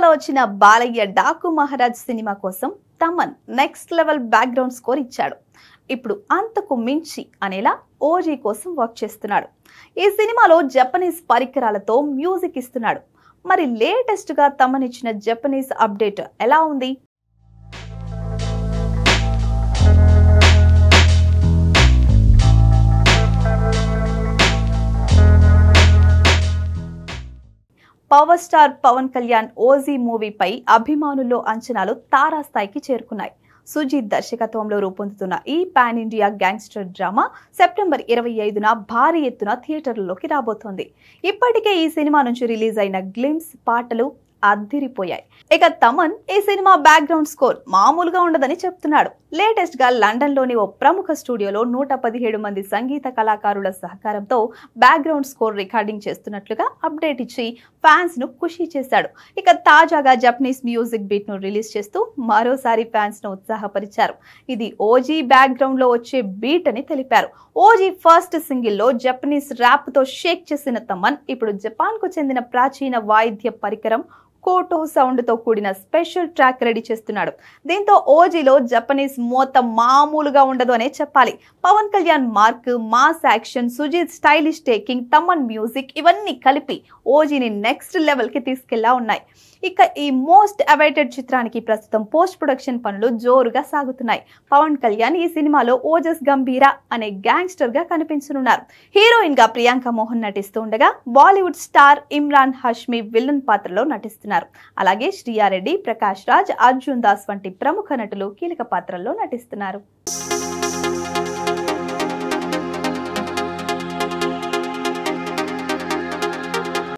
ఇటీవల వచ్చిన బాలయ్య డాకు మహారాజ్ సినిమా కోసం Thaman next level background score ఇచ్చాడు. ఇప్పుడు అంతకు మించి అనేలా ఓజీ కోసం వర్క్ చేస్తున్నాడు. ఈ సినిమాలో జపనీస్ పరికరాలతో మ్యూజిక్ ఇస్తున్నాడు. మరి లేటెస్ట్ గా తమన్ ఇచ్చిన జపనీస్ అప్డేట్ ఎలా ఉంది? Power star Pawan Kalyan OG మూవీపై అభిమానుల్లో అంచనాలు తారాస్థాయికి చేరుకున్నాయి. సుజీత్ దర్శకత్వంలో రూపొందుతున్న ఈ pan India gangster drama September 25న భారీ ఎత్తున థియేటర్లలోకి రాబోతోంది. ఇప్పటికే ఈ సినిమా నుంచి రిలీజ్ అయిన గ్లిమ్స్ పాటలు అద్దిరిపోయాయి. ఇక తమన్ ఈ సినిమా బ్యాక్గ్రౌండ్ స్కోర్ మామూలుగా ఉండదని చెప్తున్నాడు. లేటెస్ట్ గా లండన్ లోని ఓ ప్రముఖ స్టూడియోలో 117 మంది సంగీత కళాకారుల సహకారంతో బ్యాక్గ్రౌండ్ స్కోర్ రికార్డింగ్ చేస్తున్నట్లుగా అప్డేట్ ఇచ్చి ఫ్యాన్స్ ను ఖుషి చేశాడు. ఇక తాజాగా జపనీస్ మ్యూజిక్ బీట్ ను రిలీజ్ చేస్తూ మరోసారి ఫ్యాన్స్ ను ఉత్సాహపరిచారు. ఇది ఓజీ బ్యాక్గ్రౌండ్ లో వచ్చే బీట్ అని తెలిపారు. ఓజీ ఫస్ట్ సింగిల్ లో జపనీస్ ర్యాప్ తో షేక్ చేసిన తమన్ ఇప్పుడు జపాన్ కు చెందిన ప్రాచీన వాయిద్య పరికరం కోటో సౌండ్ తో కూడిన స్పెషల్ ట్రాక్ రెడీ చేస్తున్నాడు. దీంతో ఓజీలో జపనీస్ మోత మామూలుగా ఉండదు అనే చెప్పాలి. Pawan Kalyan mark, mass action, Sujeeth stylish taking, Thaman music ఇవన్నీ కలిపి ఓజీని నెక్స్ట్ లెవెల్ కి తీసుకెళ్లా ఉన్నాయి. ఇక ఈ మోస్ట్ అవైటెడ్ చిత్రానికి ప్రస్తుతం పోస్ట్ ప్రొడక్షన్ పనులు జోరుగా సాగుతున్నాయి. పవన్ కళ్యాణ్ ఈ సినిమాలో ఓజస్ గంభీర అనే గ్యాంగ్స్టర్ గా కనిపించనున్నారు. హీరోయిన్ గా ప్రియాంక మోహన్ నటిస్తూ ఉండగా బాలీవుడ్ స్టార్ ఇమ్రాన్ హష్మి విలన్ పాత్రలో నటిస్తున్నారు. అలాగే శ్రీయారెడ్డి, ప్రకాష్ రాజ్, అర్జున్ దాస్ వంటి ప్రముఖ నటులు కీలక పాత్రల్లో నటిస్తున్నారు.